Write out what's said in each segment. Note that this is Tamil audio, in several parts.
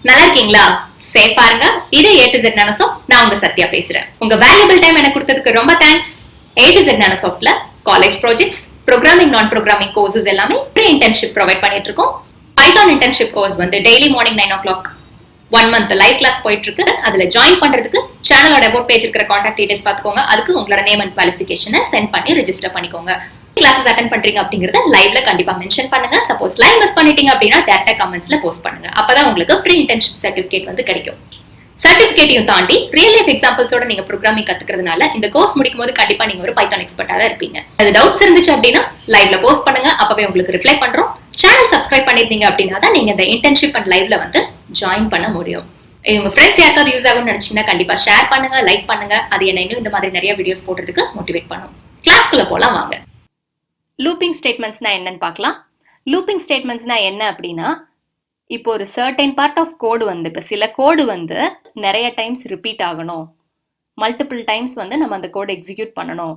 நல்லா இருக்கீங்களா? சேஃபா இருங்க. இது A to Z நானோசாஃப்ட். நான் உங்க சத்யா பேசுறேன். உங்க வேல்யூபிள் டைம் எனக்கு கொடுத்ததுக்கு ரொம்ப தேங்க்ஸ். A to Z நானோசாஃப்ட்ல காலேஜ் ப்ராஜெக்ட்ஸ், ப்ரோக்ராமிங் நான் ப்ரோக்ராமிங் கோர்சஸ் எல்லாமே ப்ரீ இன்டர்ன்ஷிப் ப்ரொவைட் பண்ணிட்டு இருக்கோம். பைத்தான் இன்டர்ன்ஷிப் கோர்ஸ் வந்து daily morning 9 o'clock 1 month live class போயிட்டு இருக்கு. அதுல ஜாயின் பண்றதுக்கு சேனலோட அபவுட் பேஜ் இருக்கிற கான்டாக்ட் டீடைல்ஸ் பாத்துக்கோங்க. அதுக்கு உங்களோட நேம் அண்ட் குவாலிஃபிகேஷனை சென்ட் பண்ணி ரெஜிஸ்டர் பண்ணிக்கோங்க. கிளாஸஸ் அட்டெண்ட் பண்றீங்க அப்படிங்கறத லைவ்ல கண்டிப்பா மென்ஷன் பண்ணுங்க. சப்போஸ் லைவ் மிஸ் பண்ணிட்டீங்க அப்படின்னா டைரக்டா கமெண்ட்ஸ்ல போஸ்ட் பண்ணுங்க. அப்பதான் உங்களுக்கு ஃப்ரீ இன்டர்ன்ஷிப் சர்டிபிகேட் வந்து கிடைக்கும். சர்டிபிகேட்டையும் தாண்டி ரியல் லைஃப் எக்ஸாம்பிள்ஸோட நீங்க ப்ரோக்ராமிங் கத்துக்கிறதுனால இந்த கோர்ஸ் முடிக்கும் போது கண்டிப்பா நீங்க ஒரு பைத்தான் எக்ஸ்பர்ட்டா தான் இருப்பீங்க. அது டவுட்ஸ் இருந்துச்சு அப்படின்னா லைவ்ல போஸ்ட் பண்ணுங்க. அப்பவே உங்களுக்கு ரிப்ளை பண்றோம். சேனல் சப்ஸ்கிரைப் பண்ணிருந்தீங்க அப்படின்னா தான் நீங்க இந்த இன்டர்ன்ஷிப் அண்ட் லைவ்ல வந்து ஜாயின் பண்ண முடியும். உங்க ஃப்ரெண்ட்ஸ் யாருக்காவது யூஸ் ஆகும்னு நினைச்சீங்கன்னா கண்டிப்பா ஷேர் பண்ணுங்க, லைக் பண்ணுங்க. அது என்ன இன்னும் இந்த மாதிரி நிறைய வீடியோஸ் போடுறதுக்கு மோட்டிவேட் பண்ணும். கிளாஸ்க்குள்ள போலாம் வாங்க. லூப்பிங் ஸ்டேட்மெண்ட்ஸ்னா என்னன்னு பார்க்கலாம். லூப்பிங் ஸ்டேட்மெண்ட்ஸ்னா என்ன அப்படின்னா, இப்போ ஒரு சர்டைன் பார்ட் ஆஃப் கோடு வந்து இப்போ சில கோடு வந்து நிறைய டைம்ஸ் ரிப்பீட் ஆகணும், மல்டிபிள் டைம்ஸ் வந்து நம்ம அந்த கோடு எக்ஸிக்யூட் பண்ணணும்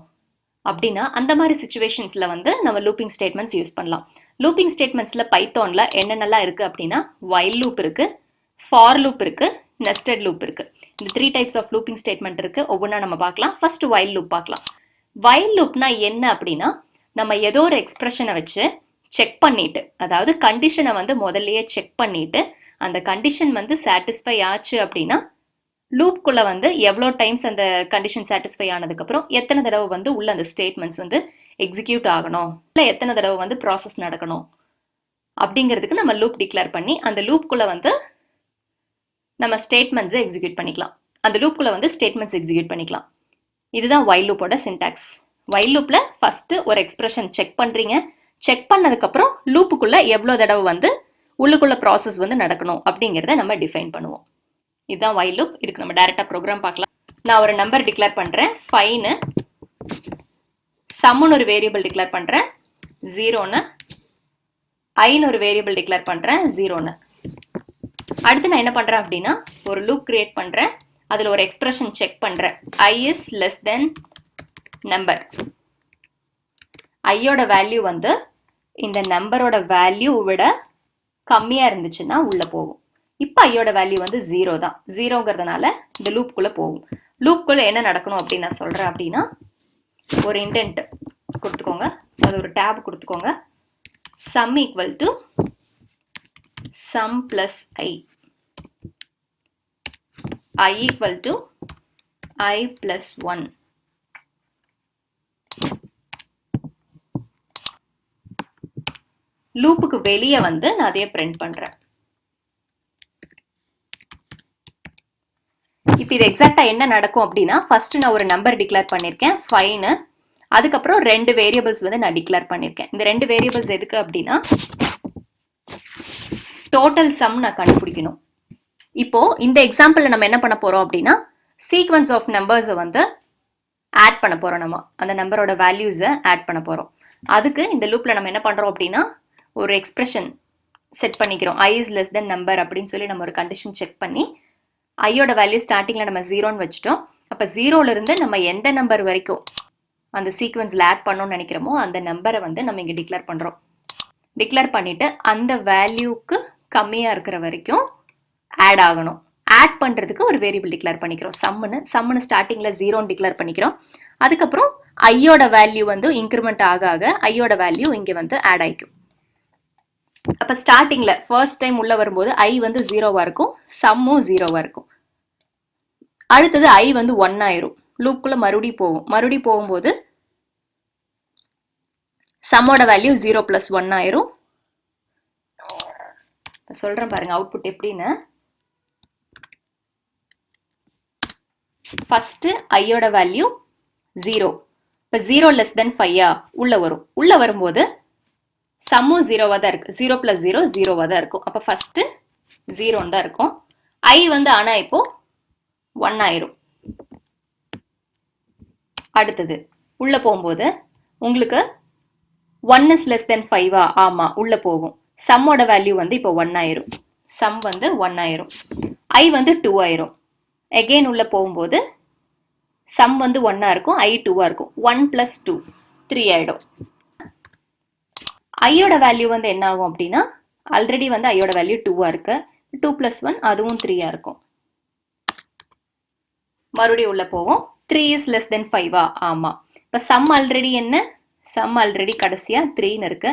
அப்படின்னா அந்த மாதிரி சுச்சுவேஷன்ஸ்ல வந்து நம்ம லூப்பிங் ஸ்டேட்மெண்ட்ஸ் யூஸ் பண்ணலாம். லூப்பிங் ஸ்டேட்மெண்ட்ஸ்ல பைத்தான்ல என்னென்னலாம் இருக்கு அப்படின்னா, வைல் லூப் இருக்கு, ஃபார் லூப் இருக்கு, நெஸ்டட் லூப் இருக்கு. இந்த 3 டைப்ஸ் ஆஃப் லூப்பிங் ஸ்டேட்மெண்ட் இருக்கு. ஒவ்வொன்றா நம்ம பார்க்கலாம். ஃபர்ஸ்ட் வைல் லூப் பார்க்கலாம். வைல் லூப்னா என்ன அப்படின்னா, நம்ம ஏதோ ஒரு எக்ஸ்பிரஷனை வச்சு செக் பண்ணிட்டு, அதாவது கண்டிஷனை வந்து முதல்லயே செக் பண்ணிட்டு அந்த கண்டிஷன் வந்து சாட்டிஸ்ஃபை ஆச்சு அப்படின்னா லூப்குள்ள வந்து எவ்வளோ டைம்ஸ் அந்த கண்டிஷன் சாட்டிஸ்ஃபை ஆனதுக்கு அப்புறம் எத்தனை தடவை வந்து உள்ள அந்த ஸ்டேட்மெண்ட்ஸ் வந்து எக்ஸிக்யூட் ஆகணும், இல்லை எத்தனை தடவை வந்து ப்ராசஸ் நடக்கணும் அப்படிங்கிறதுக்கு நம்ம லூப் டிக்ளேர் பண்ணி அந்த லூப்குள்ள வந்து நம்ம ஸ்டேட்மெண்ட்ஸை எக்ஸிக்யூட் பண்ணிக்கலாம். அந்த லூப்குள்ள வந்து ஸ்டேட்மெண்ட்ஸ் எக்ஸிக்யூட் பண்ணிக்கலாம். இதுதான் வைல் லூப்போட சின்டாக்ஸ். வைல் லூப்ல ஃபர்ஸ்ட் ஒரு எக்ஸ்பிரஷன் செக் பண்றீங்க. செக் பண்ணதுக்கப்புறம் லூப்புக்குள்ள எவ்வளோ தடவை வந்து உள்ளுக்குள்ள ப்ராசஸ் வந்து நடக்கணும் அப்படிங்கிறத நம்ம டிஃபைன் பண்ணுவோம். இதுதான் வைல் லூப். இதுக்கு நம்ம டைரக்டா ப்ரோக்ராம் பார்க்கலாம். நான் ஒரு நம்பர் டிக்ளேர் பண்றேன் 5ன்னு, சம்னு ஒரு வேரியபிள் டிக்ளேர் பண்றேன் 0ன்னு, ஐன்னு ஒரு வேரியபிள் டிக்ளேர் பண்றேன் 0ன்னு. அடுத்து நான் என்ன பண்றேன் அப்படின்னா, ஒரு லூப் கிரியேட் பண்றேன். அதுல ஒரு எக்ஸ்பிரஷன் செக் பண்றேன், i is less than number. ஐயோட வேல்யூ வந்து இந்த நம்பரோட வேல்யூ விட கம்மியா இருந்துச்சுன்னா உள்ள போகும். இப்போ ஐயோட வேல்யூ வந்து 0 தான். 0ங்கிறதுனால இந்த லூப்குள்ள போகும். லூப்குள்ள என்ன நடக்கணும் அப்படின்னு நான் சொல்றேன் அப்படின்னா, ஒரு இன்டென்ட் கொடுத்துக்கோங்க, அது ஒரு டேப் கொடுத்துக்கோங்க. sum equal to sum plus i equal to I plus 1. லூப்புக்கு வெளியே வந்து நான் அதையே பிரிண்ட் பண்றேன். இப்போ இது எக்ஸாக்டா என்ன நடக்கும் அப்படின்னா, ஃபர்ஸ்ட் நான் ஒரு நம்பர் டிக்ளேர் பண்ணிருக்கேன் 5ன்னு, அதுக்கப்புறம் 2 வேரியபிள்ஸ் வந்து நான் டிக்ளேர் பண்ணிருக்கேன். இந்த 2 வேரியபிள்ஸ் எதுக்கு அப்படின்னா, டோட்டல் சம் நான் கண்டுபிடிக்கணும். இப்போ இந்த எக்ஸாம்பிள்ல நம்ம என்ன பண்ண போறோம் அப்படின்னா, சீக்வன்ஸ் ஆஃப் நம்பர்ஸை வந்து ஆட் பண்ண போறோம். நம்ம அந்த நம்பரோட வேல்யூஸை ஆட் பண்ண போறோம். அதுக்கு இந்த லூப்ல நம்ம என்ன பண்றோம் அப்படின்னா, ஒரு எக்ஸ்பிரஷன் செட் பண்ணிக்கிறோம். i is less than number அப்படின்னு சொல்லி நம்ம ஒரு கண்டிஷன் செக் பண்ணி ஐயோட வேல்யூ ஸ்டார்டிங்ல நம்ம 0ன்னு வச்சுட்டோம். அப்ப 0ல இருந்து நம்ம எந்த நம்பர் வரைக்கும் அந்த சீக்வன்ஸ்ல ஆட் பண்ணணும்னு நினைக்கிறோமோ அந்த நம்பரை வந்து நம்ம இங்க டிக்ளேர் பண்றோம். டிக்ளேர் பண்ணிட்டு அந்த வேல்யூக்கு கம்மியா இருக்கிற வரைக்கும் ஆட் ஆகணும். ஆட் பண்றதுக்கு ஒரு வேரியபிள் டிக்ளேர் பண்ணிக்கிறோம், சம்னு ஸ்டார்டிங்ல 0ன்னு டிக்ளேர் பண்ணிக்கிறோம். அதுக்கப்புறம் ஐயோட வேல்யூ வந்து இன்க்ரிமெண்ட் ஆக ஆக ஐயோட வேல்யூ இங்க வந்து ஆட் ஆயிக்கும். அப்ப ஸ்டார்டிங்ல ஃபர்ஸ்ட் டைம் உள்ள வரும்போது ஐ வந்து 0வா இருக்கும், சம்மும் 0வா இருக்கும். அடுத்தது ஐ வந்து 1 ஆயிரும். லூப்குள்ள மறுபடியும் போகும்போது சம்மோட வேல்யூ 0 + 1 ஆயிரும். சொல்றேன் பாருங்க அவுட்புட் எப்படின்னு. ஃபர்ஸ்ட் ஐயோட வேல்யூ 0. இப்போ 0 less than 5 உள்ள வரும். உள்ள வரும்போது சம்மும் 0வா தான் இருக்கு. 0 + 0 0வா தான் இருக்கும். அப்ப ஃபர்ஸ்ட் 0 தான் இருக்கும். ஐ வந்து ஆனா இப்போ 1 ஆயிரும். அடுத்தது உள்ள போகும்போது உங்களுக்கு 1 is less than 5 ஆமா உள்ள போகும். சம்மோட வேல்யூ வந்து இப்போ 1 ஆயிரும். சம் வந்து 1 ஆயிரும். ஐ வந்து 2 ஆயிரும். அகைன் உள்ள போகும்போது சம் வந்து 1 இருக்கும், ஐ 2 இருக்கும். 1 + 2 3 ஆயிடும். ஐயோட வேல்யூ வந்து என்ன ஆகும் அப்படின்னா, ஆல்ரெடி வந்து ஐயோட வேல்யூ 2 இருக்கு. 2 + 1 அதுவும் 3 இருக்கும். மறுபடியும் உள்ள போவோம். 3 is less than 5 ஆமா. இப்போ சம் ஆல்ரெடி என்ன? சம் ஆல்ரெடி கடைசியா 3ன்னு இருக்கு.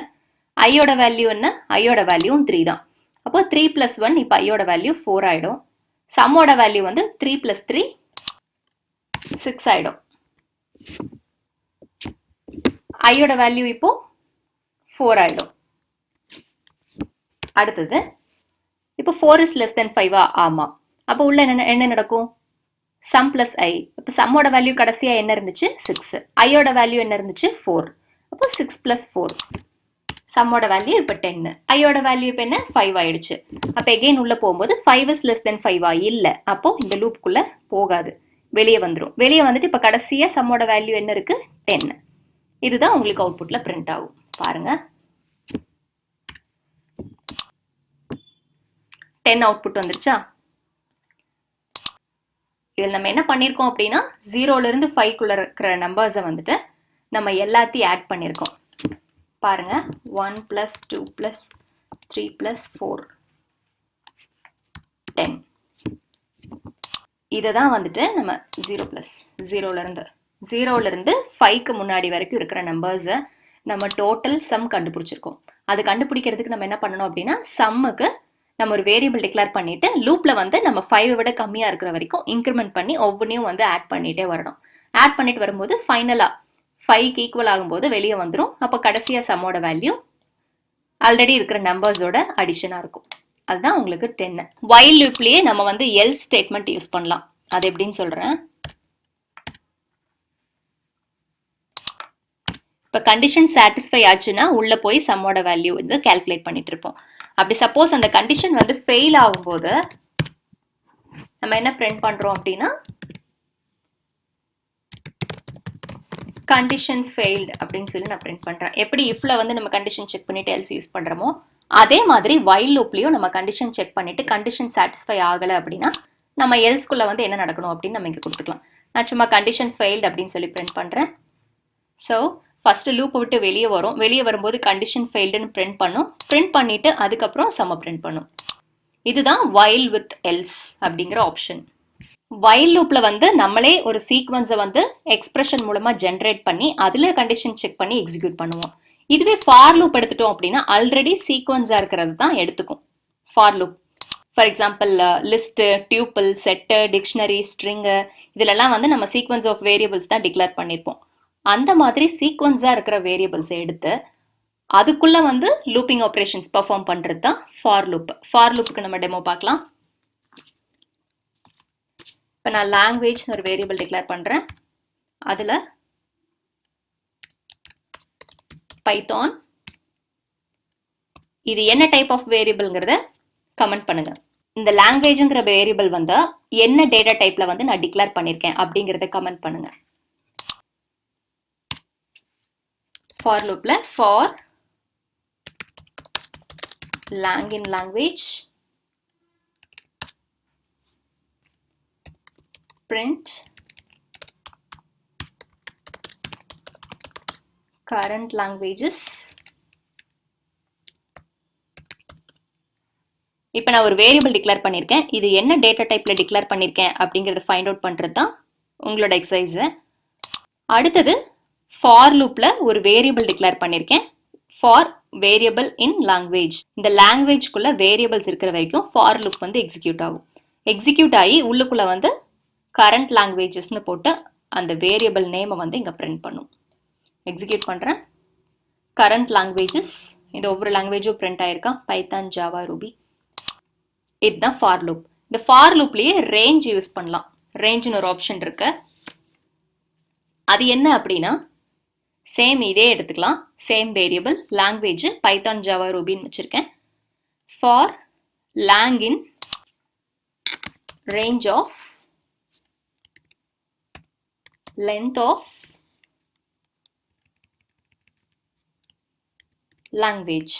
ஐயோட வேல்யூ என்ன? ஐயோட வேல்யூவும் 3 தான். அப்போ 3 + 1 இப்போ ஐயோட வேல்யூ 4 ஆயிடும். சம்மோட வேல்யூ வந்து 3 + 3 6 ஆயிடும். ஐயோட வேல்யூ இப்போ 4 ஆயிடும். அடுத்தது இப்போ 4 is less than 5 ஆமா. அப்போ உள்ள என்ன நடக்கும்? சம் பிளஸ் ஐ. இப்போ சம்மோட வேல்யூ கடைசியா என்ன இருந்துச்சு? 6. ஐயோட வேல்யூ என்ன இருந்துச்சு? 4. அப்போ 6 + 4. சம்மோட வேல்யூ இப்போ 10. ஐயோட வேல்யூ இப்போ என்ன? 5 ஆயிடுச்சு. அப்போ எகெயின் உள்ள போகும்போது 5 is less than 5 இல்ல. அப்போ இந்த லூப்புக்குள்ள போகாது, வெளியே வந்துடும். வெளியே வந்துட்டு இப்போ கடைசியா சம்மோட வேல்யூ என்ன இருக்கு? 10. இதுதான் உங்களுக்கு அவுட்புட்ல பிரிண்ட் ஆகும். பாருங்க, 10 அவுட்புட் வந்துருச்சா? இதில் நம்ம என்ன பண்ணியிருக்கோம் அப்படின்னா 0லேருந்து 5க்குள்ள இருக்கிற நம்பர்ஸை வந்துட்டு நம்ம எல்லாத்தையும் ஆட் பண்ணியிருக்கோம். பாருங்க, 1 + 2 + 3 + 4 10. இதை தான் வந்துட்டு நம்ம 0லேருந்து 5க்கு முன்னாடி வரைக்கும் இருக்கிற நம்பர்ஸை நம்ம டோட்டல் சம் கண்டுபிடிச்சிருக்கோம். அது கண்டுபிடிக்கிறதுக்கு நம்ம என்ன பண்ணணும் அப்படின்னா சம்முக்கு நம்ம ஒரு வேரியபிள் டிக்ளேர் பண்ணிட்டு லூப்ல வந்து நம்ம 5 விட கம்மியா இருக்கிற வரைக்கும் இன்க்ரிமெண்ட் பண்ணி ஒவ்வொன்றையும் வந்து ஆட் பண்ணிட்டே வரணும். ஆட் பண்ணிட்டு வரும்போது ஃபைனலா 5க்கு ஈக்குவல் ஆகும்போது வெளியே வந்துடும். அப்போ கடைசியா சம்மோட வேல்யூ ஆல்ரெடி இருக்கிற நம்பர்ஸோட அடிஷனா இருக்கும். அதுதான் உங்களுக்கு 10. வைல் லூப்லயே நம்ம வந்து எல்ஸ் ஸ்டேட்மெண்ட் யூஸ் பண்ணலாம். அது எப்படின்னு சொல்றேன். இப்போ கண்டிஷன் சாட்டிஸ்ஃபை ஆச்சுன்னா உள்ள போய் சம்மோட வேல்யூ வந்து கால்குலேட் பண்ணிட்டு இருப்போம். அப்படி சப்போஸ் அந்த கண்டிஷன் வந்து ஃபெயில் ஆகும்போது நம்ம என்ன பிரிண்ட் பண்றோம் அப்படின்னா கண்டிஷன் ஃபெயில்டு அப்படின்னு சொல்லி நான் பிரிண்ட் பண்றேன். எப்படி இஃப்ல வந்து நம்ம கண்டிஷன் செக் பண்ணிட்டு எல்ஸ் யூஸ் பண்றோமோ அதே மாதிரி வைல் லூப்லயும் நம்ம கண்டிஷன் செக் பண்ணிட்டு கண்டிஷன் சாட்டிஸ்ஃபை ஆகலை அப்படின்னா நம்ம எல்ஸ்குள்ள வந்து என்ன நடக்கணும் அப்படின்னு நம்ம இங்கே கொடுத்துக்கலாம். நான் சும்மா கண்டிஷன் ஃபெயில்டு அப்படின்னு சொல்லி பிரிண்ட் பண்றேன். ஸோ ஃபர்ஸ்ட் லூப் விட்டு வெளியே வரும். வெளியே வரும்போது கண்டிஷன் ஃபெயில்டுன்னு பிரிண்ட் பண்ணும். பிரிண்ட் பண்ணிட்டு அதுக்கப்புறம் சம்ம பிரிண்ட் பண்ணும். இதுதான் வைல் வித் எல்ஸ் அப்படிங்கிற ஆப்ஷன். வைல் லூப்ல வந்து நம்மளே ஒரு சீக்வன்ஸை வந்து எக்ஸ்பிரஷன் மூலமா ஜென்ரேட் பண்ணி அதுல கண்டிஷன் செக் பண்ணி எக்ஸிக்யூட் பண்ணுவோம். இதுவே ஃபார் லூப் எடுத்துட்டோம் அப்படின்னா ஆல்ரெடி சீக்வன்ஸா இருக்கிறது தான் எடுத்துக்கும் for loop. For example list, tuple, set, dictionary, string இதுலெல்லாம் வந்து நம்ம சீக்வன்ஸ் ஆஃப் வேரியபிள்ஸ் தான் டிக்ளேர் பண்ணியிருப்போம். அந்த மாதிரி சீக்வன்ஸா இருக்கிற வேரியபிள்ஸை எடுத்து அதுக்குள்ள வந்து லூப்பிங் ஆப்ரேஷன்ஸ் பெர்ஃபார்ம் பண்றது தான் ஃபார் லூப். ஃபார் லூப்புக்கு நம்ம டெமோ பார்க்கலாம். இப்போ நான் லாங்குவேஜ் ஒரு வேரியபிள் டிக்ளேர் பண்றேன். அதுல பைத்தான் இது என்ன டைப் ஆஃப் வேரியபிள்ங்கிறத கமெண்ட் பண்ணுங்க. இந்த லாங்குவேஜ்ங்கிற வேரியபிள் வந்து என்ன டேட்டா டைப்ல வந்து நான் டிக்ளேர் பண்ணிருக்கேன் அப்படிங்கறத கமெண்ட் பண்ணுங்க. ஃபார் லூப்ல for lang in language print current languages. இப்போ நான் ஒரு வேரியபிள் டிக்ளேர் பண்ணியிருக்கேன். இது என்ன டேட்டா டைப்ல டிக்ளேர் பண்ணியிருக்கேன் அப்படிங்கறத ஃபைண்ட் அவுட் பண்றது தான் உங்களோட எக்ஸசைஸ். அடுத்தது ஃபார் லூப்ல ஒரு வேரியபிள் டிக்ளேர் பண்ணியிருக்கேன். For variable in language. இந்த லாங்குவேஜ்குள்ள வேரியபிள்ஸ் இருக்கிற வரைக்கும் ஃபார் லூப் வந்து எக்ஸிக்யூட் ஆகும். எக்ஸிக்யூட் ஆகி உள்ளுக்குள்ள வந்து கரண்ட் லாங்குவேஜஸ்னு போட்டு அந்த வேரியபிள் நேமை வந்து இங்கே பிரிண்ட் பண்ணும். எக்ஸிக்யூட் பண்ணுறேன். கரண்ட் லாங்குவேஜஸ், இந்த ஒவ்வொரு லாங்குவேஜும் பிரிண்ட் ஆயிருக்கா, பைத்தான், ஜாவா, ரூபி. இதுதான் ஃபார் லூப். இந்த ஃபார் லூப்லேயே ரேஞ்ச் யூஸ் பண்ணலாம். ரேஞ்சுன்னு ஒரு ஆப்ஷன் இருக்கு. அது என்ன அப்படின்னா சேம் இதே எடுத்துக்கலாம். Same variable language python, java, ரூபின்னு வச்சிருக்கேன். For lang in range of length of language.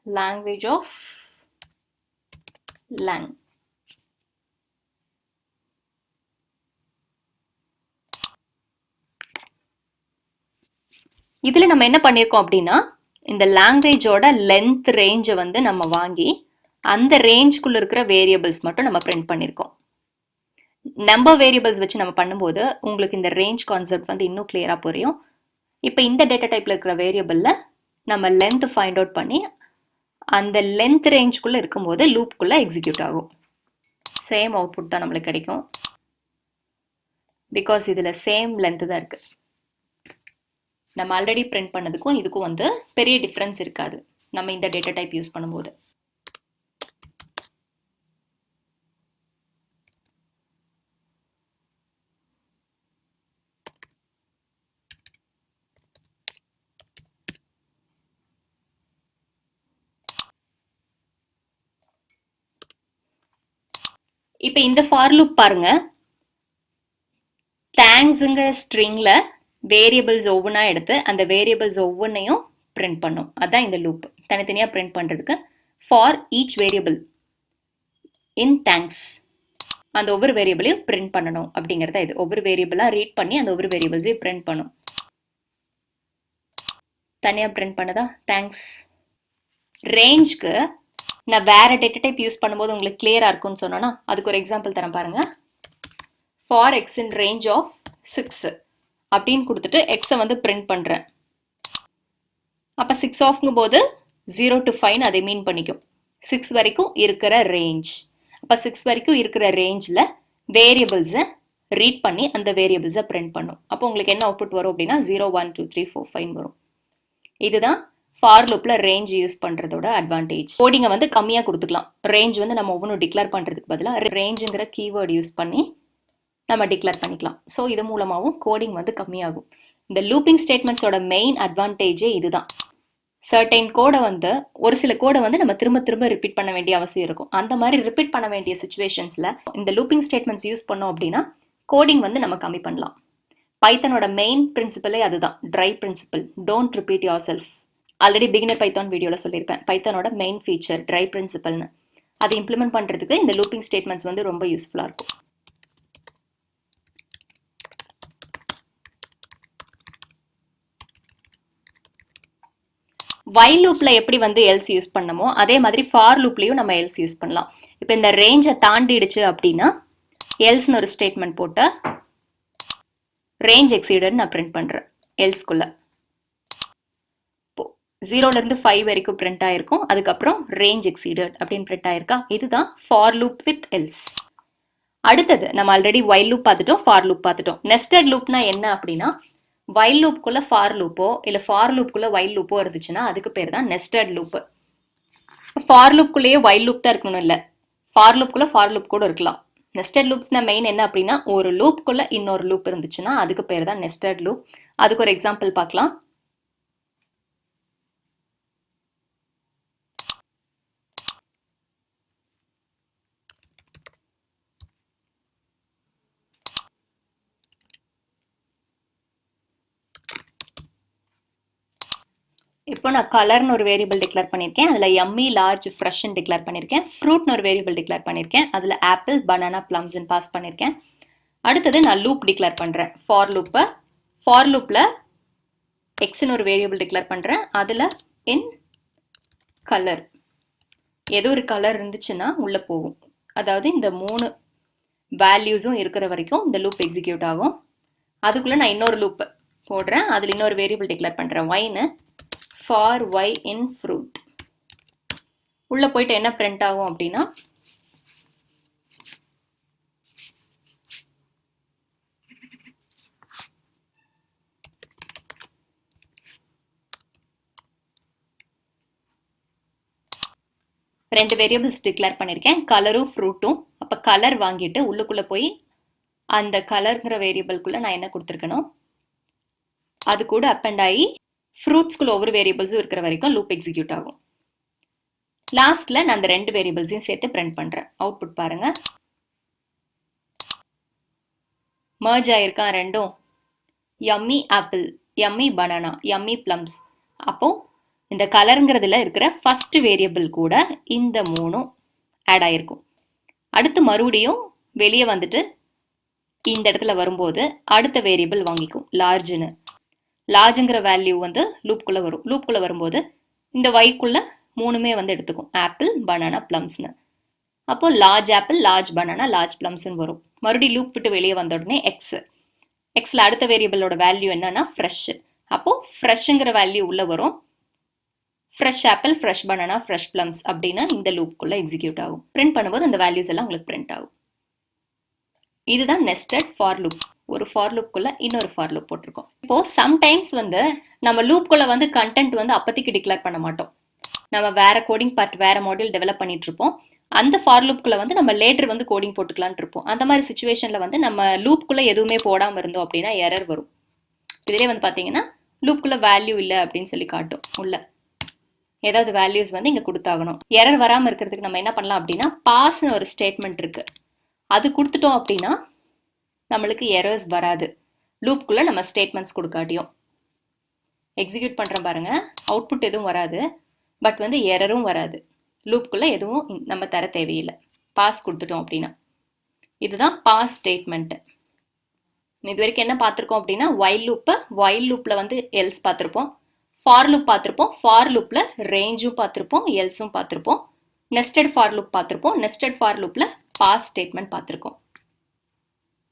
Language of lang. இதுல நம்ம என்ன பண்ணிருக்கோம் அப்படின்னா இந்த லாங்குவேஜோட லென்த் ரேஞ்சை வந்து நம்ம வாங்கி அந்த ரேஞ்சுக்குள்ள இருக்கிற வேரியபிள்ஸ் மட்டும் நம்ம பிரிண்ட் பண்ணியிருக்கோம். நம்பர் வேரியபிள்ஸ் வச்சு நம்ம பண்ணும்போது உங்களுக்கு இந்த ரேஞ்ச் கான்செப்ட் வந்து இன்னும் கிளியரா புரியும். இப்போ இந்த டேட்டா டைப்ல இருக்கிற வேரியபிள்ல நம்ம லென்த் ஃபைண்ட் அவுட் பண்ணி அந்த லென்த் ரேஞ்சுக்குள்ள இருக்கும்போது லூப்புக்குள்ள எக்ஸிக்யூட் ஆகும். சேம் அவுட்புட் தான் நம்மளுக்கு கிடைக்கும். பிகாஸ் இதுல சேம் லென்த் தான் இருக்கு. நம்ம ஆல்ரெடி பிரிண்ட் பண்ணதுக்கும் இதுக்கும் வந்து பெரிய டிஃபரன்ஸ் இருக்காது நம்ம இந்த டேட்டா டைப் யூஸ் பண்ணும்போது. இப்போ இந்த ஃபார் லூப் பாருங்க, தேங்க்ஸ்ங்கிற ஸ்ட்ரிங்ல வேரியபிள்ஸ் ஒவ்வொன்றா எடுத்து அந்த வேரியபிள்ஸ் ஒவ்வொன்றையும் பிரிண்ட் பண்ணும். அதான் இந்த லூப். தனித்தனியாக பிரிண்ட் பண்ணுறதுக்கு for each variable in thanks அந்த ஒவ்வொரு வேரியபிளையும் பிரிண்ட் பண்ணணும் அப்படிங்கிறத இது. ஒவ்வொரு வேரியபிளாக ரீட் பண்ணி அந்த ஒவ்வொரு வேரியபிள்ஸையும் பிரிண்ட் பண்ணும். தனியாக பிரிண்ட் பண்ணதா தேங்க்ஸ். ரேஞ்சுக்கு நான் வேற டேட்டா டைப் யூஸ் பண்ணும்போது உங்களுக்கு கிளியரா இருக்கும்னு சொன்னோன்னா அதுக்கு ஒரு எக்ஸாம்பிள் தரேன் பாருங்க. For x in range of 6 அப்படின்னு கொடுத்துட்டு எக்ஸை வந்து பிரிண்ட் பண்றேன். அப்போ 6 ஆஃப்ங்கும் போது 0 to 5 அதை மீன் பண்ணிக்கும். 6 வரைக்கும் இருக்கிற ரேஞ்ச். அப்போ 6 வரைக்கும் இருக்கிற ரேஞ்சில் வேரியபிள்ஸை ரீட் பண்ணி அந்த வேரியபிள்ஸை பிரிண்ட் பண்ணும். அப்போ உங்களுக்கு என்ன அவுட்புட் வரும் அப்படின்னா 0 1 2 3 4 5 வரும். இதுதான் ஃபார் லூப்ல ரேஞ்ச் யூஸ் பண்றதோட அட்வான்டேஜ். கோடிங்கை வந்து கம்மியா கொடுத்துக்கலாம். ரேஞ்ச் வந்து நம்ம ஒவ்வொன்றும் டிக்ளேர் பண்றதுக்கு பதிலாக ரேஞ்சுங்கிற கீவேர்டு யூஸ் பண்ணி நம்ம டிக்ளேர் பண்ணிக்கலாம். ஸோ இது மூலமாகவும் கோடிங் வந்து கம்மியாகும். இந்த லூப்பிங் ஸ்டேட்மெண்ட்ஸோட மெயின் அட்வான்டேஜே இதுதான். சர்டைன் கோடை வந்து ஒரு சில கோடை வந்து நம்ம திரும்ப திரும்ப ரிப்பீட் பண்ண வேண்டிய அவசியம் இருக்கும். அந்த மாதிரி ரிப்பீட் பண்ண வேண்டிய சுச்சுவேஷன்ஸ்ல இந்த லூப்பிங் ஸ்டேட்மெண்ட்ஸ் யூஸ் பண்ணோம் அப்படின்னா கோடிங் வந்து நம்ம கம்மி பண்ணலாம். பைத்தனோட மெயின் பிரின்சிபலே அதுதான், dry principle, don't repeat yourself. Already beginner Python வீடியோவில் சொல்லியிருப்பேன். பைத்தானோட மெயின் ஃபீச்சர் ட்ரை பிரின்சிபல்னு. அதை இம்ப்ளிமெண்ட் பண்ணுறதுக்கு இந்த லூப்பிங் ஸ்டேட்மெண்ட்ஸ் வந்து ரொம்ப யூஸ்ஃபுல்லாக இருக்கும். வைல் லூப்பில் எப்படி வந்து எல்ஸ் யூஸ் பண்ணமோ அதே மாதிரி ஃபார் லூப்லேயும் நம்ம எல்ஸ் யூஸ் பண்ணலாம். இப்போ இந்த ரேஞ்சை தாண்டிடுச்சு அப்படின்னா எல்ஸ்னு ஒரு ஸ்டேட்மெண்ட் போட்டு ரேஞ்ச் எக்ஸீடட் நான் பிரிண்ட் பண்ணுறேன் எல்ஸ்குள்ள. 0லேருந்து 5 வரைக்கும் பிரிண்ட் ஆயிருக்கும். அதுக்கப்புறம் ரேஞ்ச் எக்ஸீடட் அப்படின்னு பிரிண்ட் ஆயிருக்கா. இதுதான் ஃபார் லூப் வித் எல்ஸ். அடுத்தது நம்ம ஆல்ரெடி வைல் லூப் பார்த்துட்டோம், ஃபார் லூப் பார்த்துட்டோம். நெஸ்டட் லூப்னா என்ன அப்படின்னா வைல் லூப்குள்ள ஃபார் லூப்போ இல்லை ஃபார் லூப்குள்ள வைல் லூப்போ இருந்துச்சுன்னா அதுக்கு பேர் தான் நெஸ்டட் லூப். ஃபார் லூப்குள்ளேயே வைல் லூப் தான் இருக்கணும் இல்லை, ஃபார் லூப்குள்ள ஃபார் லூப் கூட இருக்கலாம். நெஸ்டட் லூப்ஸ்னா மெயின் என்ன அப்படின்னா ஒரு லூப்குள்ள இன்னொரு லூப் இருந்துச்சுன்னா அதுக்கு பேர் தான் நெஸ்டட் லூப். அதுக்கு ஒரு எக்ஸாம்பிள் பார்க்கலாம். இப்போ நான் கலர்னு ஒரு வேரியபிள் டிக்ளேர் பண்ணியிருக்கேன். அதில் எம்மி லார்ஜ் ஃப்ரெஷ்ன்னு டிக்ளேர் பண்ணியிருக்கேன். ஃப்ரூட்னு ஒரு வேரியபிள் டிக்ளேர் பண்ணியிருக்கேன். அதில் ஆப்பிள் பனானா ப்ளம்ஸ்ன்னு பாஸ் பண்ணியிருக்கேன். அடுத்தது நான் லூப் டிக்ளேர் பண்ணுறேன். ஃபார் லூப்பை ஃபார் லூப்பில் எக்ஸ்னு ஒரு வேரியபிள் டிக்ளேர் பண்ணுறேன். அதில் இன் கலர் ஏதோ ஒரு கலர் இருந்துச்சுன்னா உள்ளே போகும். அதாவது இந்த 3 வேல்யூஸும் இருக்கிற வரைக்கும் இந்த லூப் எக்ஸிக்யூட் ஆகும். அதுக்குள்ளே நான் இன்னொரு லூப் போடுறேன். அதில் இன்னொரு வேரியபிள் டிக்ளேர் பண்ணுறேன் ஒய்னு. for y in fruit. உள்ள போயிட்டு என்ன பிரிண்ட் ஆகும் அப்படின்னா ரெண்டு வேரியபிள்ஸ் டிக்ளேர் பண்ணியிருக்கேன், கலரும் ஃப்ரூட்டும். அப்போ கலர் வாங்கிட்டு உள்ளுக்குள்ளே போய் அந்த கலர்ங்கிற வேரியபிள்குள்ளே நான் என்ன கொடுத்துருக்கணும் அது கூட அப்பெண்ட் ஆகி ஃப்ரூட்ஸ்குள்ள ஒவ்வொரு வேரியபிள்ஸும் இருக்கிற வரைக்கும் லூப் எக்ஸிக்யூட் ஆகும். லாஸ்ட்ல நான் அந்த 2 வேரியபிள்ஸையும் சேர்த்து பிரிண்ட் பண்றேன். அவுட்புட் பாருங்க, மர்ஜ் ஆயிருக்கா ரெண்டும். Yummy apple, yummy banana, yummy plums. அப்போ இந்த கலருங்கிறதுல இருக்கிற ஃபர்ஸ்ட் வேரியபிள் கூட இந்த 3 ஆட் ஆயிருக்கும். அடுத்து மறுபடியும் வெளியே வந்துட்டு இந்த இடத்துல வரும்போது அடுத்த வேரியபிள் வாங்கிக்கும் லார்ஜ்னு. லார்ஜுங்கிற வேல்யூ வந்து லூப்குள்ளே வரும். லூப்குள்ளே வரும்போது இந்த வைக்குள்ளே மூணுமே வந்து எடுத்துக்கும், ஆப்பிள், பனானா, ப்ளம்ஸ்னு. அப்போ large apple, large banana, large ப்ளம்ஸ்னு வரும். மறுபடியும் லூப் விட்டு வெளியே வந்த உடனே எக்ஸில் அடுத்த வேரியபிளோட வேல்யூ என்னன்னா ஃப்ரெஷ். அப்போது ஃப்ரெஷ்ஷுங்கிற வேல்யூ உள்ளே வரும். Fresh apple, fresh banana, fresh plums அப்படின்னு இந்த லூப்குள்ளே எக்ஸிக்யூட் ஆகும். பிரிண்ட் பண்ணும்போது அந்த வேல்யூஸ் எல்லாம் உங்களுக்கு பிரிண்ட் ஆகும். இதுதான் நெஸ்டட் ஃபார் லூப். ஒரு ஃபார் லூப்குள்ளே இன்னொரு ஃபார் லூப் போட்டிருக்கோம். இப்போது சம்டைம்ஸ் வந்து நம்ம லூப்குள்ளே வந்து கண்டென்ட் வந்து அப்போதைக்கு டிக்ளேர் பண்ண மாட்டோம். நம்ம வேற கோடிங் பார்ட், வேற மாடியூல் டெவலப் பண்ணிட்டு இருப்போம். அந்த ஃபார் லூப்குள்ளே வந்து நம்ம லேட்டர் வந்து கோடிங் போட்டுக்கலான் இருப்போம். அந்த மாதிரி சுச்சுவேஷனில் வந்து நம்ம லூப்குள்ளே எதுவுமே போடாமல் இருந்தோம் அப்படின்னா எரர் வரும். இதிலே வந்து பார்த்தீங்கன்னா லூப்குள்ளே வேல்யூ இல்லை அப்படின்னு சொல்லி காட்டும். உள்ள ஏதாவது வேல்யூஸ் வந்து இங்கே கொடுத்தாகணும். எரர் வராமல் இருக்கிறதுக்கு நம்ம என்ன பண்ணலாம் அப்படின்னா பாஸ்னு ஒரு ஸ்டேட்மெண்ட் இருக்குது, அது கொடுத்துட்டோம் அப்படின்னா நம்மளுக்கு எரர்ஸ் வராது. லூப்குள்ளே நம்ம ஸ்டேட்மெண்ட்ஸ் கொடுக்காட்டியும் எக்ஸிக்யூட் பண்ணுறோம் பாருங்கள், அவுட்புட் எதுவும் வராது, பட் வந்து எரரும் வராது. லூப்குள்ளே எதுவும் நம்ம தர தேவையில்லை, பாஸ் கொடுத்துட்டோம் அப்படின்னா. இதுதான் பாஸ் ஸ்டேட்மெண்ட்டு. இது வரைக்கும் என்ன பார்த்துருக்கோம் அப்படின்னா வைல் லூப்பு, வைல் லூப்பில் வந்து எல்ஸ் பார்த்துருப்போம், ஃபார் லூப் பார்த்துருப்போம், ஃபார் லூப்பில் ரேஞ்சும் பார்த்துருப்போம், எல்ஸும் பார்த்துருப்போம், நெஸ்டட் ஃபார் லூப் பார்த்துருப்போம், நெஸ்டட் ஃபார் லூப்பில் பாஸ் ஸ்டேட்மெண்ட் பார்த்துருக்கோம்.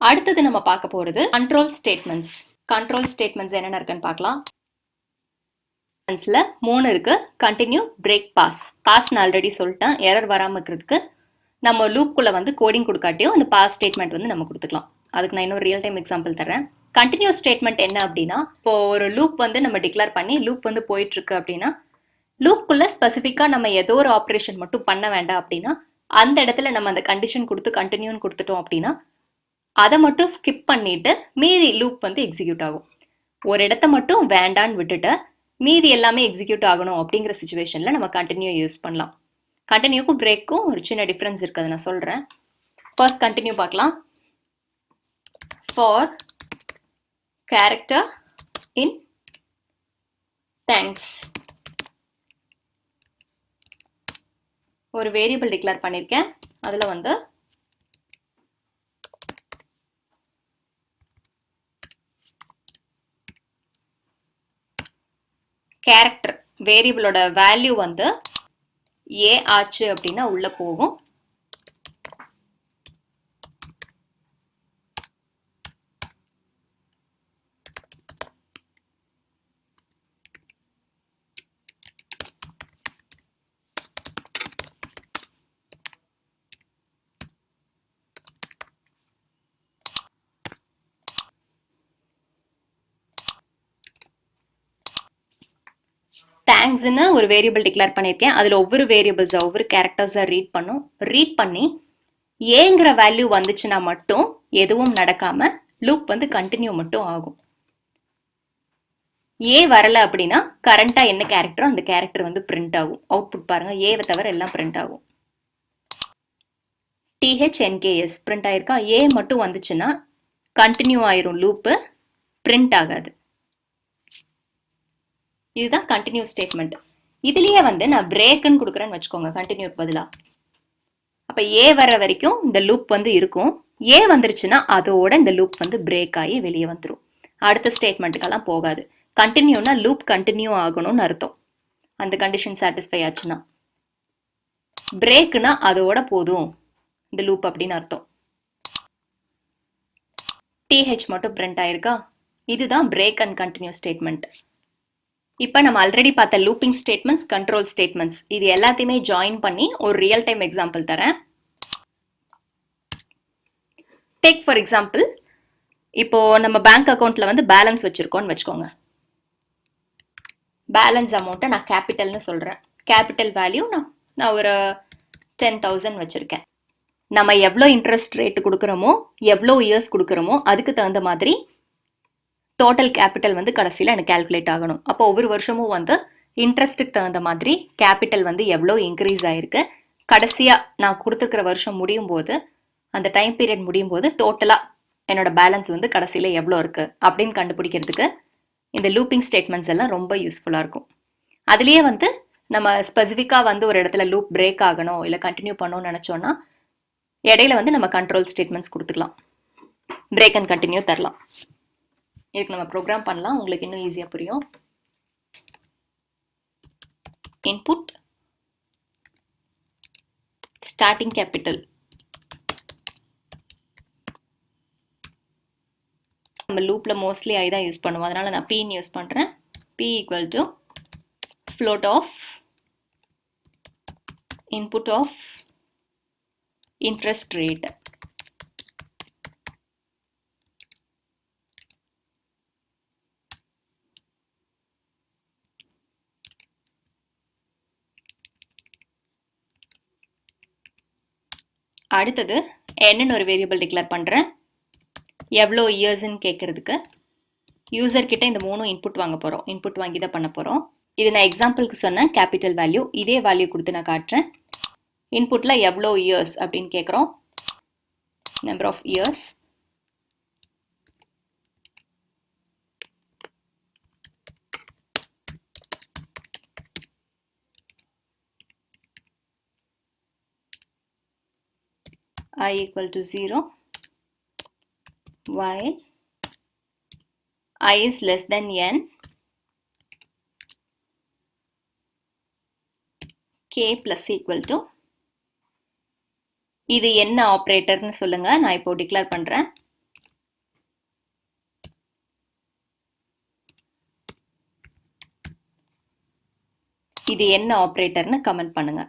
அடுத்தது நம்ம பார்க்க போகிறது கண்ட்ரோல் ஸ்டேட்மெண்ட்ஸ். கண்ட்ரோல் ஸ்டேட்மெண்ட்ஸ் என்னென்ன இருக்குன்னு பார்க்கலாம். 3 இருக்கு. Continue, break, pass. பாஸ் நான் ஆல்ரெடி சொல்லிட்டேன், எரர் வராமல் இருக்கிறதுக்கு நம்ம லூப்குள்ளே வந்து கோடிங் கொடுக்காட்டியும் அந்த பாஸ் ஸ்டேட்மெண்ட் வந்து நம்ம கொடுத்துக்கலாம். அதுக்கு நான் இன்னொரு ரியல் டைம் எக்ஸாம்பிள் தரேன். கண்டினியூஸ் ஸ்டேட்மெண்ட் என்ன அப்படின்னா, இப்போ ஒரு லூப் வந்து நம்ம டிக்ளேர் பண்ணி லூப் வந்து போயிட்டு இருக்கு அப்படின்னா லூப்குள்ளே ஸ்பெசிஃபிக்காக நம்ம ஏதோ ஒரு ஆப்ரேஷன் மட்டும் பண்ண வேண்டாம் அப்படின்னா அந்த இடத்துல நம்ம அந்த கண்டிஷன் கொடுத்து கண்டினியூன்னு கொடுத்துட்டோம் அப்படின்னா அதை மட்டும் ஸ்கிப் பண்ணிட்டு மீதி லூப் வந்து எக்ஸிக்யூட் ஆகும். ஒரு இடத்த மட்டும் வேண்டான்னு விட்டுட்டு மீதி எல்லாமே எக்ஸிக்யூட் ஆகணும் அப்படிங்கிற சுச்சுவேஷனில் நம்ம கண்டினியூ யூஸ் பண்ணலாம். கண்டினியூக்கும் பிரேக்கும் ஒரு சின்ன டிஃப்ரென்ஸ் இருக்குது, அதை நான் சொல்கிறேன். ஃபர்ஸ்ட் கண்டினியூ பார்க்கலாம். ஃபார் கேரக்டர் இன் தேங்க்ஸ் ஒரு வேரியபிள் டிக்ளேர் பண்ணியிருக்கேன். அதில் வந்து கேரக்டர் வேரியபிளோட வேல்யூ வந்து ஏ ஆச்சு அப்படின்னா உள்ள போகும். தேங்க்ஸ்ன்னு ஒரு வேரியபிள் டிக்ளேர் பண்ணியிருக்கேன். அதில் ஒவ்வொரு வேரியபிள்ஸை ஒவ்வொரு கேரக்டர்ஸை ரீட் பண்ணும். ரீட் பண்ணி ஏங்கிற வேல்யூ வந்துச்சுன்னா மட்டும் எதுவும் நடக்காமல் லூப் வந்து கண்டினியூ மட்டும் ஆகும். ஏ வரலை அப்படின்னா கரண்ட்டாக என்ன கேரக்டரோ அந்த கேரக்டர் வந்து பிரிண்ட் ஆகும். அவுட்புட் பாருங்கள், ஏவை தவிர எல்லாம் பிரிண்ட் ஆகும். THNKS பிரிண்ட் ஆயிருக்கா. ஏ மட்டும் வந்துச்சுன்னா கண்டினியூ ஆயிரும், லூப்பு பிரிண்ட் ஆகாது. இதுதான் கண்டினியூ ஸ்டேட்மெண்ட். இதுலயே வந்து நான் பிரேக்குன்னு கொடுக்குறேன்னு வச்சுக்கோங்க கண்டினியூக்கு பதிலாக. அப்போ ஏ வர வரைக்கும் இந்த லூப் வந்து இருக்கும். ஏ வந்துருச்சுன்னா அதோட இந்த லூப் வந்து பிரேக் ஆகி வெளியே வந்துடும். அடுத்த ஸ்டேட்மெண்ட்டுக்கெல்லாம் போகாது. கண்டினியூனா லூப் கண்டினியூ ஆகணும்னு அர்த்தம். அந்த கண்டிஷன் சாட்டிஸ்ஃபை ஆச்சுன்னா. பிரேக்குனா அதோட போதும் இந்த லூப் அப்படின்னு அர்த்தம். TH மட்டும் பிரிண்ட் ஆயிருக்கா. இதுதான் பிரேக் அண்ட் கண்டினியூ ஸ்டேட்மெண்ட். இப்போ நம்ம ஆல்ரெடி பார்த்த லூப்பிங் ஸ்டேட்மெண்ட்ஸ், கண்ட்ரோல் ஸ்டேட்மெண்ட்ஸ், இது எல்லாத்தையுமே ஜாயின் பண்ணி ஒரு ரியல் டைம் எக்ஸாம்பிள் தரேன். டேக் ஃபார் எக்ஸாம்பிள், இப்போ நம்ம பேங்க் அக்கௌண்ட்ல வந்து பேலன்ஸ் வச்சிருக்கோம்னு வச்சுக்கோங்க. பேலன்ஸ் அமௌண்ட்டை நான் கேபிட்டல்னு சொல்கிறேன். கேபிட்டல் வேல்யூ நான் ஒரு 10,000 வச்சுருக்கேன். நம்ம எவ்வளோ இன்ட்ரெஸ்ட் ரேட்டு கொடுக்குறோமோ, எவ்வளோ இயர்ஸ் கொடுக்குறோமோ அதுக்கு தகுந்த மாதிரி டோட்டல் கேபிட்டல் வந்து கடைசியில் எனக்கு கால்குலேட் ஆகணும். அப்போ ஒவ்வொரு வருஷமும் வந்து இன்ட்ரெஸ்ட்டுக்கு தகுந்த மாதிரி கேபிட்டல் வந்து எவ்வளோ இன்க்ரீஸ் ஆகிருக்கு, கடைசியாக நான் கொடுத்துருக்கிற வருஷம் முடியும் போது, அந்த டைம் பீரியட் முடியும் போது டோட்டலாக என்னோட பேலன்ஸ் வந்து கடைசியில் எவ்வளோ இருக்குது அப்படின்னு கண்டுபிடிக்கிறதுக்கு இந்த லூப்பிங் ஸ்டேட்மெண்ட்ஸ் எல்லாம் ரொம்ப யூஸ்ஃபுல்லாக இருக்கும். அதுலேயே வந்து நம்ம ஸ்பெசிஃபிக்காக வந்து ஒரு இடத்துல லூப் பிரேக் ஆகணும் இல்லை கண்டினியூ பண்ணணும்னு நினச்சோன்னா இடையில வந்து நம்ம கண்ட்ரோல் ஸ்டேட்மெண்ட்ஸ் கொடுத்துக்கலாம். பிரேக் அண்ட் கண்டினியூ தரலாம். இதுக்கு நம்ம ப்ரோக்ராம் பண்ணலாம், உங்களுக்கு இன்னும் ஈஸியா புரியும். Input starting capital. நம்ம லூப்ல மோஸ்ட்லி ஐ தான் யூஸ் பண்ணுவோம், அதனால நான் p யூஸ் பண்றேன். p equal to float of input of interest rate. அடுத்தது என்னன்னு ஒரு வேரியபிள் டிக்ளேர் பண்றேன். எவ்வளோ இயர்ஸ்ன்னு கேட்கறதுக்கு யூசர் கிட்ட இந்த 3 இன்புட் வாங்க போறோம். இன்புட் வாங்கி தான் பண்ண போறோம். இது நான் எக்ஸாம்பிளுக்கு சொன்ன கேபிட்டல் வேல்யூ. இதே வேல்யூ கொடுத்து நான் காட்டுறேன். இன்புட்ல எவ்வளோ இயர்ஸ் அப்படின்னு கேட்குறோம். Number of years. I equal to 0 while I is less than n, k plus equal to, இது என்ன ஆப்ரேட்டர்னு சொல்லுங்க, நான் இப்போ டிக்ளேர் பண்றேன். இது என்ன ஆப்ரேட்டர்னு கமெண்ட் பண்ணுங்க.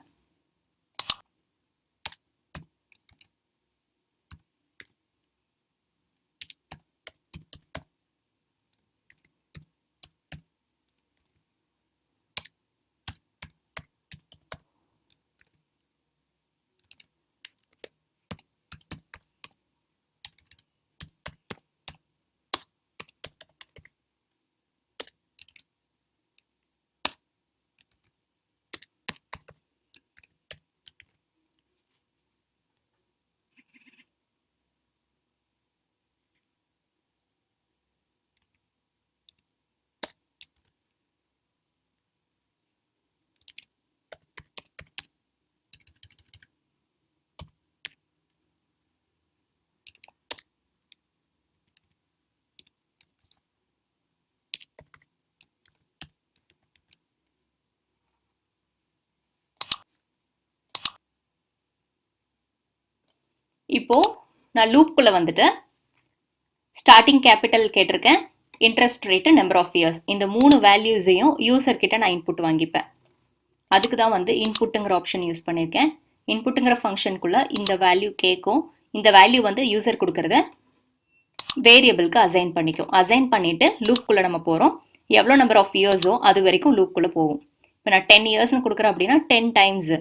இப்போ நான் லூப்குள்ள வந்துட்டு ஸ்டார்டிங் கேபிட்டல் கேட்டிருக்கேன், interest rate, number of years, இந்த 3 வேல்யூஸையும் யூசர் கிட்ட நான் இன்புட் வாங்கிப்பேன். அதுக்கு தான் வந்து இன்புட்டுங்கிற ஆப்ஷன் யூஸ் பண்ணியிருக்கேன். இன்புட்டுங்கிற ஃபங்க்ஷனுக்குள்ள இந்த வேல்யூ கேட்கும். இந்த வேல்யூ வந்து யூசர் கொடுக்கறத வேரியபிளுக்கு அசைன் பண்ணிக்கும். அசைன் பண்ணிட்டு லூப்குள்ள நம்ம போகிறோம். எவ்வளோ நம்பர் ஆஃப் இயர்ஸோ அது வரைக்கும் லூப்குள்ளே போகும். இப்போ நான் 10 இயர்ஸ்னு கொடுக்குறேன் அப்படின்னா 10 டைம்ஸ்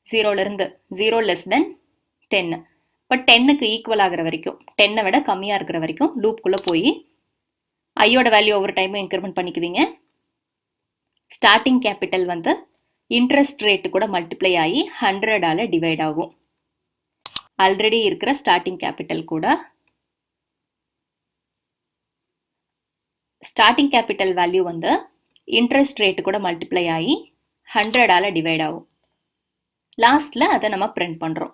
0லேருந்து 0 லெஸ் தென் 10, இப்போ 10க்கு ஈக்குவல் ஆகிற வரைக்கும், 10ஐ விட கம்மியாக இருக்கிற வரைக்கும் லூப்குள்ளே போய் ஐயோட வேல்யூ ஒவ்வொரு டைமும் இன்க்ரிமெண்ட் பண்ணிக்குவீங்க. ஸ்டார்டிங் கேபிட்டல் வந்து இன்ட்ரெஸ்ட் ரேட்டு கூட மல்டிப்ளை ஆகி 100ஆல் டிவைட் ஆகும். ஆல்ரெடி இருக்கிற ஸ்டார்டிங் கேபிட்டல் கூட ஸ்டார்டிங் கேபிட்டல் வேல்யூ வந்து இன்ட்ரெஸ்ட் ரேட்டு கூட மல்டிப்ளை ஆகி 100ஆல் டிவைட் ஆகும். லாஸ்ட்டில் அதை நம்ம பிரிண்ட் பண்ணுறோம்.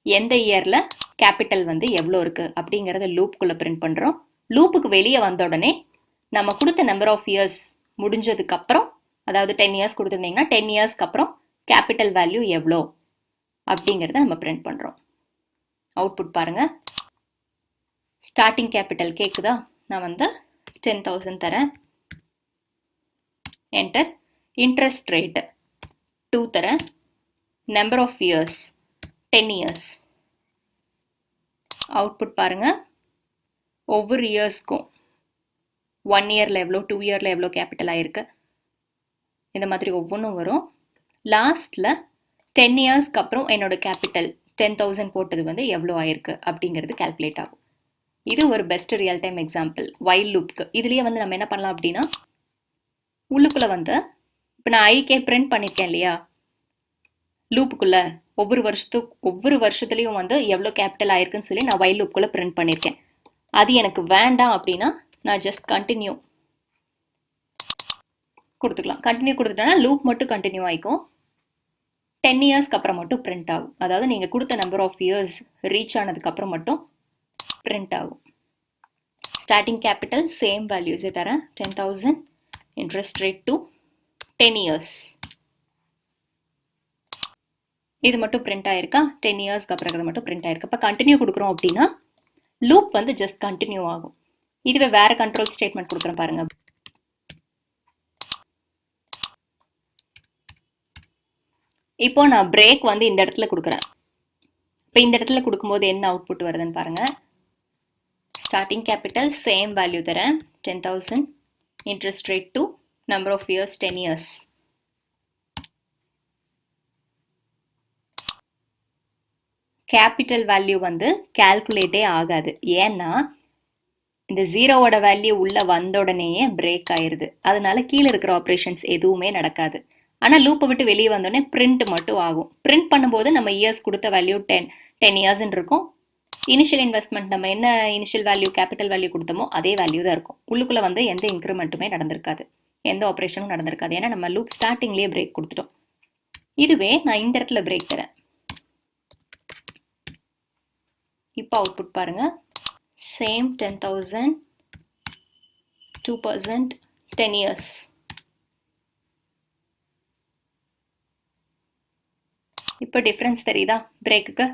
எந்த இயரில் கேபிட்டல் வந்து எவ்வளோ இருக்குது அப்படிங்கிறத லூப்புக்குள்ளே பிரிண்ட் பண்ணுறோம். லூப்புக்கு வெளியே வந்த உடனே நம்ம கொடுத்த நம்பர் ஆஃப் இயர்ஸ் முடிஞ்சதுக்கப்புறம், அதாவது 10 இயர்ஸ் கொடுத்துருந்தீங்கன்னா 10 இயர்ஸ்க்கு அப்புறம் கேபிட்டல் வேல்யூ எவ்வளோ அப்படிங்கிறத நம்ம பிரிண்ட் பண்ணுறோம். அவுட்புட் பாருங்கள். ஸ்டார்டிங் கேபிட்டல் கேட்குதா? நான் வந்து 10,000 தரேன். என்டர். இன்ட்ரெஸ்ட் ரேட்டு 2 தரேன். Number of years 10 years. Output பாருங்க. ஒவ்வொரு இயர்ஸ்க்கும் 1 இயரில் எவ்வளோ, 2 இயரில் எவ்வளோ கேபிட்டல் ஆயிருக்கு, இந்த மாதிரி ஒவ்வொன்றும் வரும். லாஸ்ட்டில் 10 இயர்ஸ்க்கு அப்புறம் என்னோட கேபிட்டல் 10,000 போட்டது வந்து எவ்வளோ ஆயிருக்கு அப்படிங்கிறது கால்குலேட் ஆகும். இது ஒரு best real time example while லூப்க்கு. இதுலேயே வந்து நம்ம என்ன பண்ணலாம் அப்படின்னா, உள்ளுக்குள்ளே வந்து இப்போ நான் ஐகே பிரிண்ட் பண்ணியிருக்கேன் இல்லையா, லூப்புக்குள்ளே ஒவ்வொரு வருஷத்துலையும் வந்து எவ்வளோ கேபிட்டல் ஆயிருக்குன்னு சொல்லி நான் வைல் லூப்புக்குள்ளே பிரிண்ட் பண்ணியிருக்கேன். அது எனக்கு வேண்டாம் அப்படின்னா நான் ஜஸ்ட் கண்டினியூ கொடுத்துக்கலாம். கண்டினியூ கொடுத்துட்டேன்னா லூப் மட்டும் கண்டினியூ ஆகிக்கும். 10 இயர்ஸ்க்கு அப்புறம் மட்டும் பிரிண்ட் ஆகும். அதாவது நீங்கள் கொடுத்த நம்பர் ஆஃப் இயர்ஸ் ரீச் ஆனதுக்கப்புறம் மட்டும் பிரிண்ட் ஆகும். ஸ்டார்டிங் கேபிட்டல் சேம் வேல்யூஸே தரேன் 10,000 இன்ட்ரெஸ்ட் ரேட் டு 10 இயர்ஸ். இது மட்டும் பிரிண்ட் ஆயிருக்கா, 10 இயர்ஸ்க்கு அப்புறம் இது மட்டும் பிரிண்ட் ஆயிருக்கு. இப்போ கண்டினியூ கொடுக்குறோம் அப்படின்னா லூப் வந்து ஜஸ்ட் கண்டினியூ ஆகும். இதுவே வேற கண்ட்ரோல் ஸ்டேட்மெண்ட் கொடுக்குறேன் பாருங்க. இப்போ நான் பிரேக் வந்து இந்த இடத்துல கொடுக்குறேன். இப்போ இந்த இடத்துல கொடுக்கும்போது என்ன அவுட்புட் வருதுன்னு பாருங்க. ஸ்டார்டிங் கேபிட்டல் சேம் வேல்யூ தரேன் 10,000 interest rate to number of years 10 years. Capital value வந்து கால்குலேட்டே ஆகாது. ஏன்னா இந்த ஜீரோவோட வேல்யூ உள்ள வந்த உடனேயே பிரேக் ஆயிருது. அதனால கீழே இருக்கிற ஆப்ரேஷன்ஸ் எதுவுமே நடக்காது. ஆனால் லூப்பை விட்டு வெளியே வந்தோடனே பிரிண்ட் மட்டும் ஆகும். பிரிண்ட் பண்ணும்போது நம்ம இயர்ஸ் கொடுத்த வேல்யூ 10 இயர்ஸ்ன்னு இருக்கும். இனிஷியல் இன்வெஸ்ட்மெண்ட் நம்ம என்ன இனிஷியல் வேல்யூ கேபிட்டல் வேல்யூ கொடுத்தோமோ அதே வேல்யூ தான் இருக்கும். உள்ளுக்குள்ளே வந்து எந்த இன்க்ரிமெண்ட்டுமே நடந்திருக்காது, எந்த ஆப்ரேஷனும் நடந்திருக்காது. ஏன்னா நம்ம லூப் ஸ்டார்டிங்லேயே பிரேக் கொடுத்துட்டோம். இதுவே நான் இந்த இடத்துல பிரேக் தரேன். இப்போ அவுட்புட் பாருங்க. Same 10,000 2% 10 years. இப்போ டிஃப்ரென்ஸ் தெரியுதா பிரேக்குக்கு?